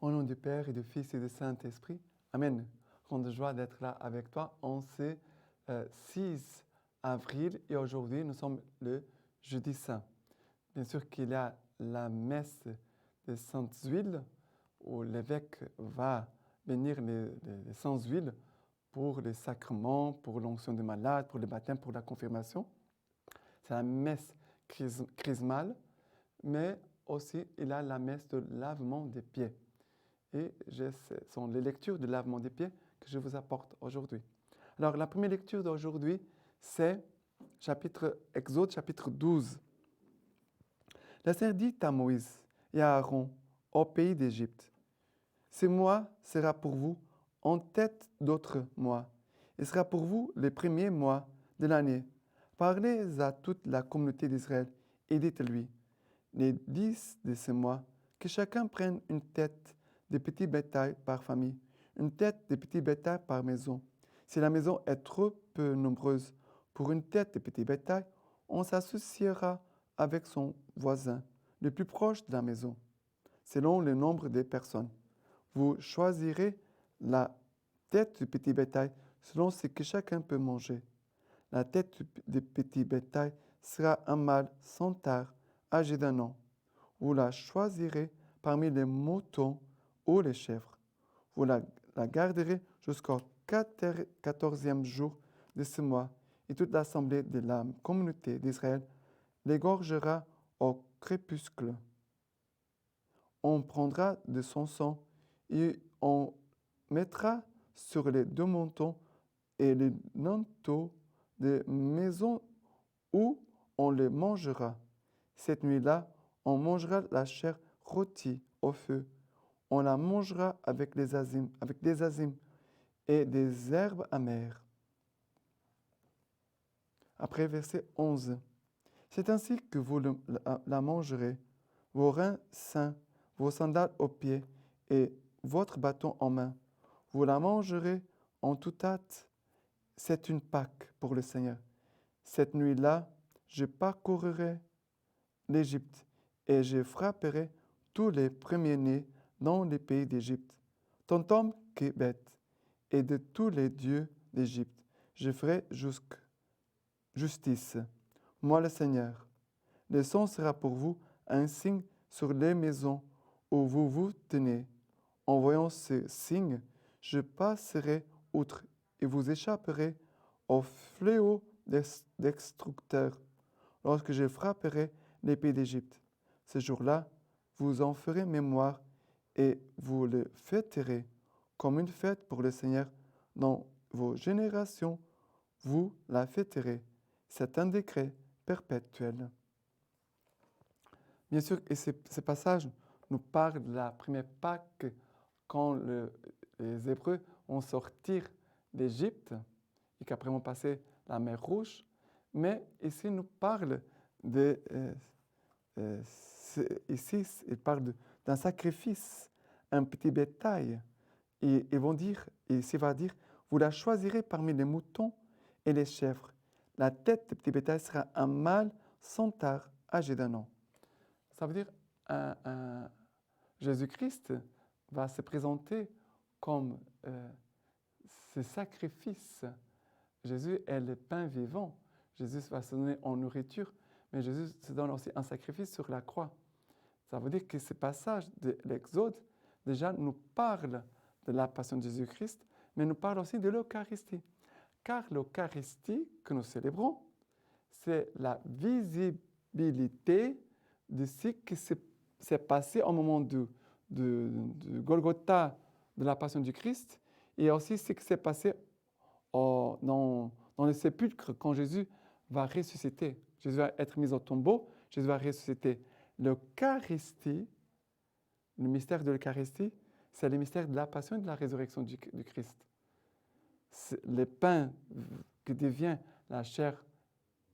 Au nom du Père et du Fils et du Saint-Esprit. Amen. Grande joie d'être là avec toi en ce 6 avril et aujourd'hui nous sommes le jeudi saint. Bien sûr qu'il y a la messe des saintes huiles où l'évêque va bénir les saintes huiles pour les sacrements, pour l'onction des malades, pour le baptême, pour la confirmation. C'est la messe chrismale, mais aussi il y a la messe de lavement des pieds. Et ce sont les lectures de lavement des pieds que je vous apporte aujourd'hui. Alors, la première lecture d'aujourd'hui, c'est Exode chapitre 12. Le Seigneur dit à Moïse et à Aaron, au pays d'Égypte, « Ce mois sera pour vous en tête d'autres mois. Il sera pour vous le premier mois de l'année. Parlez à toute la communauté d'Israël et dites-lui, les 10 de ce mois, que chacun prenne une tête de petit bétail par famille, une tête de petit bétail par maison. Si la maison est trop peu nombreuse pour une tête de petit bétail, on s'associera avec son voisin, le plus proche de la maison, selon le nombre de personnes. Vous choisirez la tête du petit bétail selon ce que chacun peut manger. La tête du petit bétail sera un mâle sans tare, âgé d'1 an. Vous la choisirez parmi les moutons ou les chèvres. Vous la garderez jusqu'au 14e jour de ce mois, et toute l'assemblée de la communauté d'Israël l'égorgera au crépuscule. On prendra de son sang et on mettra sur les 2 moutons et les linteaux des maisons où on les mangera. Cette nuit-là, on mangera la chair rôtie au feu. On la mangera avec des azimes et des herbes amères. Après verset 11. C'est ainsi que vous la mangerez, vos reins sains, vos sandales aux pieds et votre bâton en main. Vous la mangerez en toute hâte. C'est une Pâque pour le Seigneur. Cette nuit-là, je parcourrai l'Égypte et je frapperai tous les premiers-nés dans les pays d'Égypte, tant homme que bête, et de tous les dieux d'Égypte. Je ferai justice, moi le Seigneur. Le sang sera pour vous un signe sur les maisons où vous vous tenez. En voyant ce signe, je passerai outre et vous échapperez au fléau destructeur lorsque je frapperai les pays d'Égypte. Ce jour-là, vous en ferez mémoire et vous le fêterez comme une fête pour le Seigneur. Dans vos générations, vous la fêterez. C'est un décret perpétuel. Bien sûr, et ce passage nous parle de la première Pâque quand les Hébreux ont sorti d'Égypte et qu'après ont passé la mer Rouge. Mais ici, nous parle ici, il parle d'un sacrifice, un petit bétail. Et ils vont dire, et ici va dire, vous la choisirez parmi les moutons et les chèvres. La tête du petit bétail sera un mâle sans tare, âgé d'1 an. Ça veut dire Jésus-Christ va se présenter comme ce sacrifice. Jésus est le pain vivant. Jésus va se donner en nourriture, mais Jésus se donne aussi un sacrifice sur la croix. Ça veut dire que ce passage de l'Exode, déjà, nous parle de la passion de Jésus-Christ, mais nous parle aussi de l'Eucharistie. Car l'Eucharistie que nous célébrons, c'est la visibilité de ce qui s'est passé au moment de Golgotha, de la passion du Christ, et aussi ce qui s'est passé dans le sépulcre quand Jésus va ressusciter. Jésus va être mis au tombeau, Jésus va ressusciter. L'Eucharistie, le mystère de l'Eucharistie, c'est le mystère de la passion et de la résurrection du Christ. C'est le pain qui devient la chair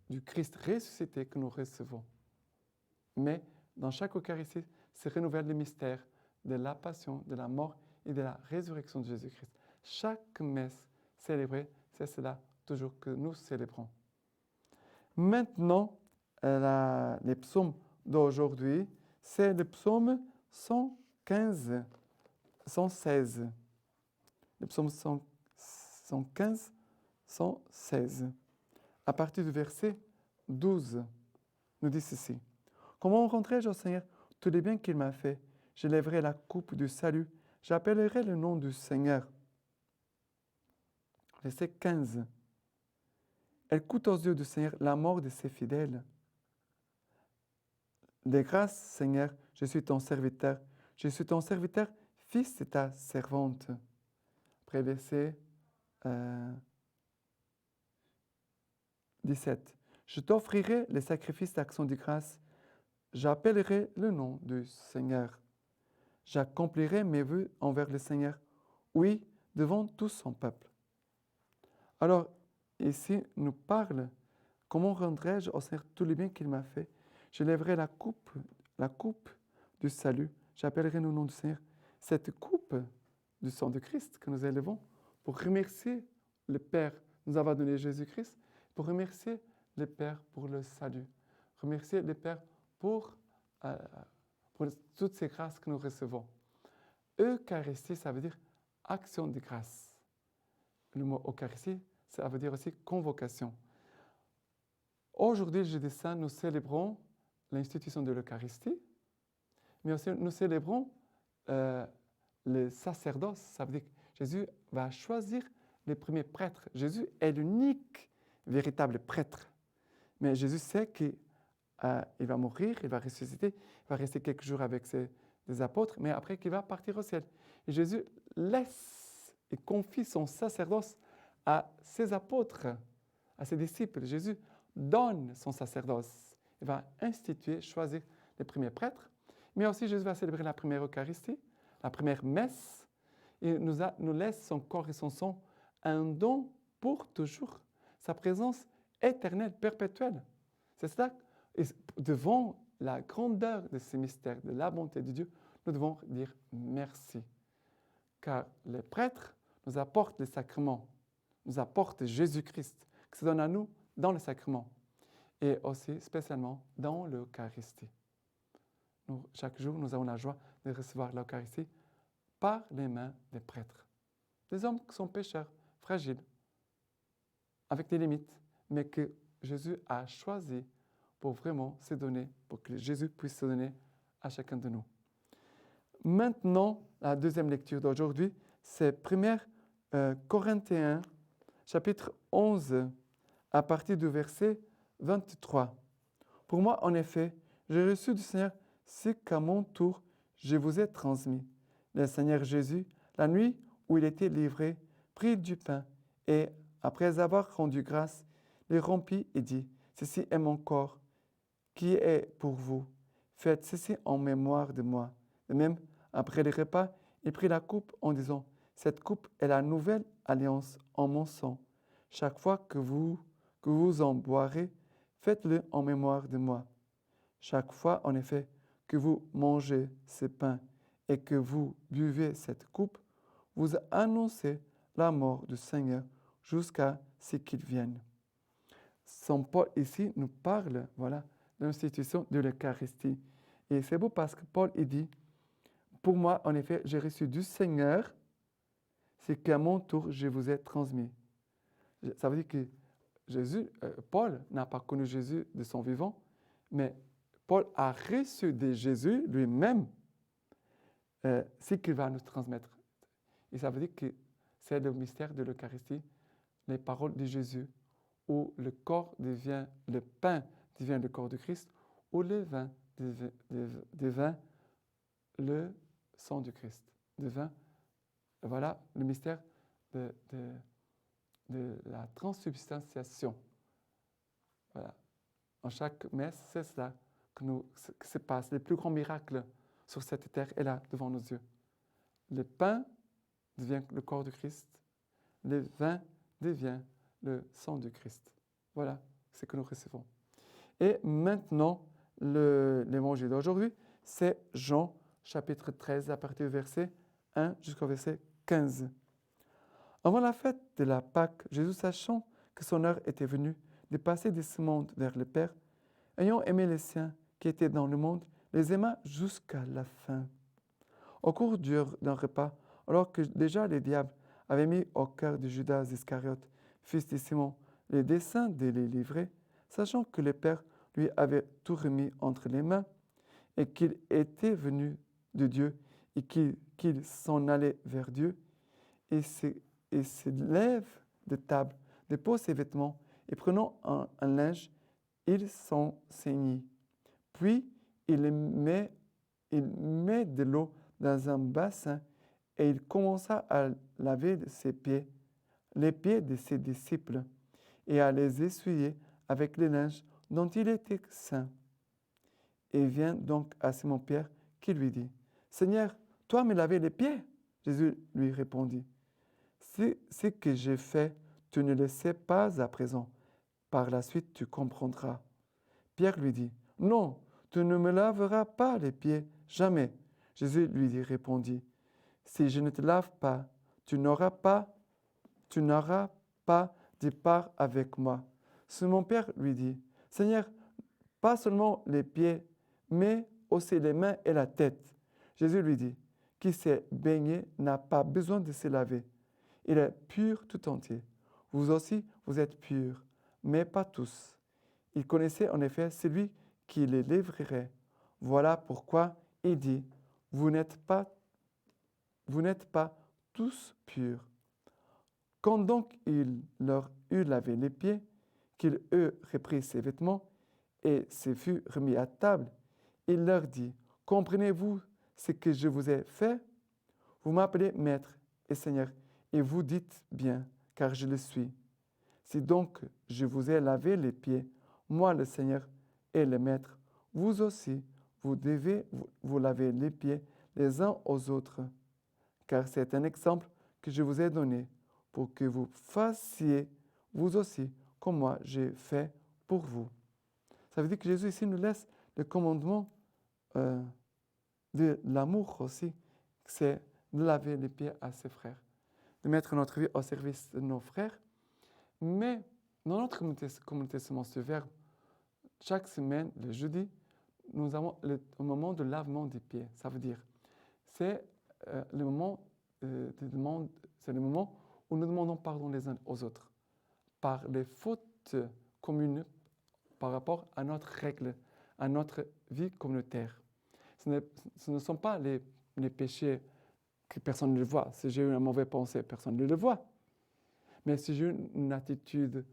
du Christ ressuscité que nous recevons. Mais dans chaque Eucharistie, se renouvelle le mystère de la passion, de la mort et de la résurrection de Jésus-Christ. Chaque messe célébrée, c'est cela toujours que nous célébrons. Maintenant, les psaumes d'aujourd'hui, c'est le psaume 115. 116. Le psaume 115, 116. À partir du verset 12, nous dit ceci. Comment rendrai-je au Seigneur tous les biens qu'il m'a fait? Je lèverai la coupe du salut. J'appellerai le nom du Seigneur. Verset 15. Elle coûte aux yeux du Seigneur la mort de ses fidèles. De grâce, Seigneur, je suis ton serviteur. Je suis ton serviteur, fils de ta servante. Après verset 17. Je t'offrirai les sacrifices d'action de grâce. J'appellerai le nom du Seigneur. J'accomplirai mes vœux envers le Seigneur, oui, devant tout son peuple. Alors, ici, nous parle, comment rendrai-je au Seigneur tous les biens qu'il m'a fait? Je lèverai la coupe du salut. J'appellerai le nom du Seigneur. Cette coupe du sang de Christ que nous élevons pour remercier le Père nous avoir donné Jésus-Christ, pour remercier le Père pour le salut, remercier le Père pour toutes ces grâces que nous recevons. Eucharistie, ça veut dire action de grâce. Le mot Eucharistie, ça veut dire aussi convocation. Aujourd'hui, le jeudi saint, nous célébrons l'institution de l'Eucharistie, mais aussi nous célébrons le sacerdoce. Ça veut dire que Jésus va choisir les premiers prêtres. Jésus est l'unique véritable prêtre. Mais Jésus sait qu'il va mourir, il va ressusciter, il va rester quelques jours avec ses apôtres, mais après qu'il va partir au ciel. Et Jésus laisse et confie son sacerdoce à ses apôtres, à ses disciples. Jésus donne son sacerdoce. Il va instituer, choisir les premiers prêtres, mais aussi Jésus va célébrer la première Eucharistie, la première messe, et nous laisse son corps et son sang, un don pour toujours, sa présence éternelle, perpétuelle. C'est ça. Et devant la grandeur de ces mystères, de la bonté de Dieu, nous devons dire merci. Car les prêtres nous apportent les sacrements, nous apportent Jésus-Christ, qui se donne à nous dans le sacrement, et aussi spécialement dans l'Eucharistie. Chaque jour, nous avons la joie de recevoir l'Eucharistie par les mains des prêtres. Des hommes qui sont pécheurs, fragiles, avec des limites, mais que Jésus a choisi pour vraiment se donner, pour que Jésus puisse se donner à chacun de nous. Maintenant, la deuxième lecture d'aujourd'hui, c'est 1 Corinthiens, chapitre 11, à partir du verset 23. Pour moi, en effet, j'ai reçu du Seigneur ce qu'à mon tour je vous ai transmis. Le Seigneur Jésus, la nuit où il était livré, prit du pain et, après avoir rendu grâce, le rompit et dit, « Ceci est mon corps, qui est pour vous. Faites ceci en mémoire de moi. » De même, après le repas, il prit la coupe en disant, « Cette coupe est la nouvelle alliance en mon sang. Chaque fois que vous en boirez, faites-le en mémoire de moi. Chaque fois, en effet, que vous mangez ce pain et que vous buvez cette coupe, vous annoncez la mort du Seigneur jusqu'à ce qu'il vienne. » Saint Paul ici nous parle, voilà, de l'institution de l'Eucharistie. Et c'est beau parce que Paul il dit, pour moi, en effet, j'ai reçu du Seigneur ce qu'à mon tour je vous ai transmis. Ça veut dire que Paul n'a pas connu Jésus de son vivant, mais Paul a reçu de Jésus lui-même ce qu'il va nous transmettre. Et ça veut dire que c'est le mystère de l'Eucharistie, les paroles de Jésus, où le corps devient, le pain devient le corps de Christ, où le vin devient le sang du Christ. Voilà le mystère de la transsubstantiation. Voilà. En chaque messe, c'est cela que se passe. Le plus grand miracle sur cette terre est là, devant nos yeux. Le pain devient le corps du Christ. Le vin devient le sang du Christ. Voilà ce que nous recevons. Et maintenant, l'évangile d'aujourd'hui, c'est Jean, chapitre 13, à partir du verset 1 jusqu'au verset 15. Avant la fête de la Pâque, Jésus, sachant que son heure était venue de passer de ce monde vers le Père, ayant aimé les siens qui étaient dans le monde, les aima jusqu'à la fin. Au cours d'un repas, alors que déjà le diable avait mis au cœur de Judas Iscariote, fils de Simon, le dessein de les livrer, sachant que le Père lui avait tout remis entre les mains, et qu'il était venu de Dieu, et qu'il s'en allait vers Dieu, et se lève de table, dépose ses vêtements, et prenant un linge, il s'en ceignit. Puis il met de l'eau dans un bassin, et il commença à laver ses pieds, les pieds de ses disciples, et à les essuyer avec le linge dont il était saint. Et vient donc à Simon-Pierre qui lui dit, « Seigneur, toi me laver les pieds ?» Jésus lui répondit, « Ce que j'ai fait, tu ne le sais pas à présent. Par la suite, tu comprendras. » Pierre lui dit, « Non, tu ne me laveras pas les pieds, jamais. » Jésus lui répondit, « Si je ne te lave pas, tu n'auras pas de part avec moi. » Simon-Pierre lui dit, « Seigneur, pas seulement les pieds, mais aussi les mains et la tête. » Jésus lui dit, « Qui s'est baigné n'a pas besoin de se laver. Il est pur tout entier. Vous aussi, vous êtes purs, mais pas tous. » Il connaissait en effet celui qui les livrerait. Voilà pourquoi il dit, « Vous n'êtes pas tous purs. » Quand donc il leur eut lavé les pieds, qu'il eut repris ses vêtements et se fut remis à table, il leur dit, « Comprenez-vous ce que je vous ai fait? Vous m'appelez Maître et Seigneur, et vous dites bien, car je le suis. Si donc je vous ai lavé les pieds, moi le Seigneur et le Maître, vous aussi, vous devez vous laver les pieds les uns aux autres, car c'est un exemple que je vous ai donné, pour que vous fassiez vous aussi comme moi j'ai fait pour vous. » Ça veut dire que Jésus ici nous laisse le commandement de l'amour aussi, c'est de laver les pieds à ses frères, de mettre notre vie au service de nos frères. Mais dans notre communauté Semence du Verbe, chaque semaine, le jeudi, nous avons le moment de lavement des pieds. Ça veut dire, c'est le moment c'est le moment où nous demandons pardon les uns aux autres par les fautes communes par rapport à notre règle, à notre vie communautaire. Ce ne sont pas les péchés que personne ne le voit. Si j'ai eu une mauvaise pensée, personne ne le voit. Mais si j'ai eu une attitude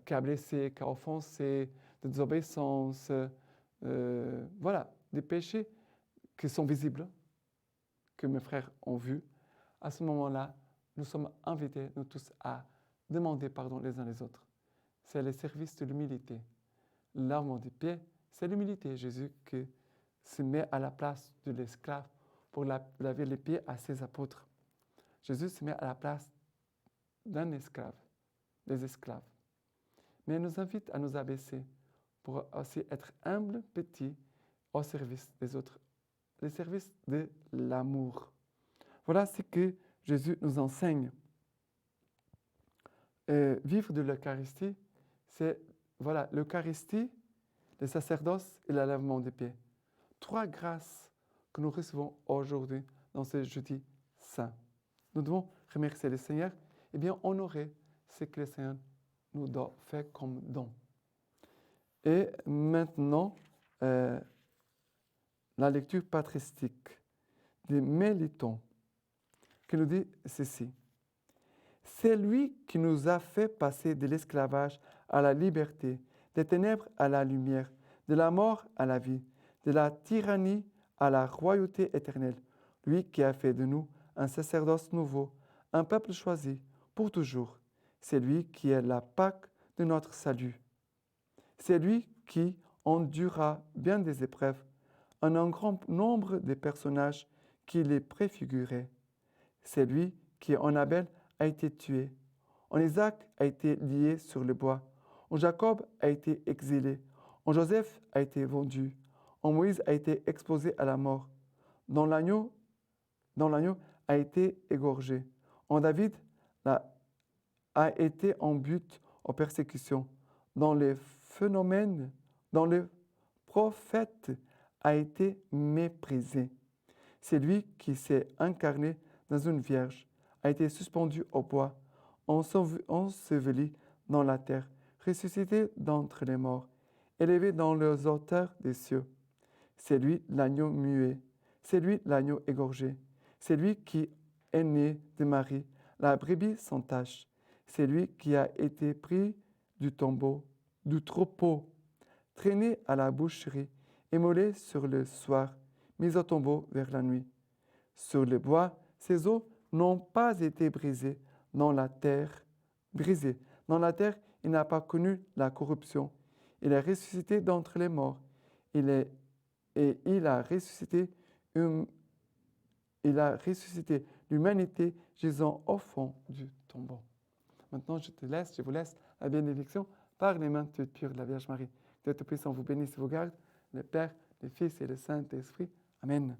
qui a blessé, qui a offensé, de désobéissance, voilà, des péchés qui sont visibles, que mes frères ont vus, à ce moment-là, nous sommes invités, nous tous, à demander pardon les uns les autres. C'est le service de l'humilité. Lavement des pieds, c'est l'humilité. Jésus qui se met à la place de l'esclave pour laver les pieds à ses apôtres. Jésus se met à la place d'un esclave, des esclaves. Mais il nous invite à nous abaisser pour aussi être humbles, petits, au service des autres, le service de l'amour. Voilà ce que Jésus nous enseigne. Vivre de l'Eucharistie, c'est l'Eucharistie, le sacerdoce et le lavement des pieds. 3 grâces que nous recevons aujourd'hui dans ce jeudi saint. Nous devons remercier le Seigneur et bien honorer ce que le Seigneur nous a fait comme don. Et maintenant, la lecture patristique de Méliton, qui nous dit ceci. C'est lui qui nous a fait passer de l'esclavage à la liberté, des ténèbres à la lumière, de la mort à la vie, de la tyrannie à la royauté éternelle. Lui qui a fait de nous un sacerdoce nouveau, un peuple choisi pour toujours. C'est lui qui est la Pâque de notre salut. C'est lui qui endura bien des épreuves, en un grand nombre de personnages qui les préfiguraient. C'est lui qui en Abel a été tué, en Isaac a été lié sur le bois, en Jacob a été exilé, en Joseph a été vendu, en Moïse a été exposé à la mort, dans l'agneau a été égorgé, en David a été en but aux persécutions, dans les phénomènes, dans le prophète a été méprisé. C'est lui qui s'est incarné dans une vierge, a été suspendu au bois, enseveli dans la terre, ressuscité d'entre les morts, élevé dans les hauteurs des cieux. C'est lui l'agneau muet, c'est lui l'agneau égorgé, c'est lui qui est né de Marie, la brebis sans tache. C'est lui qui a été pris du tombeau, du troupeau, traîné à la boucherie, immolé sur le soir, mis au tombeau vers la nuit. Sur le bois, ses os n'ont pas été brisés dans la terre. Brisés. Dans la terre, il n'a pas connu la corruption. Il est ressuscité d'entre les morts. Et il a ressuscité l'humanité gisant au fond du tombeau. Maintenant, je vous laisse la bénédiction par les mains toutes pures de la Vierge Marie. Dieu Tout-Puissant vous bénisse et vous garde, le Père, le Fils et le Saint-Esprit. Amen.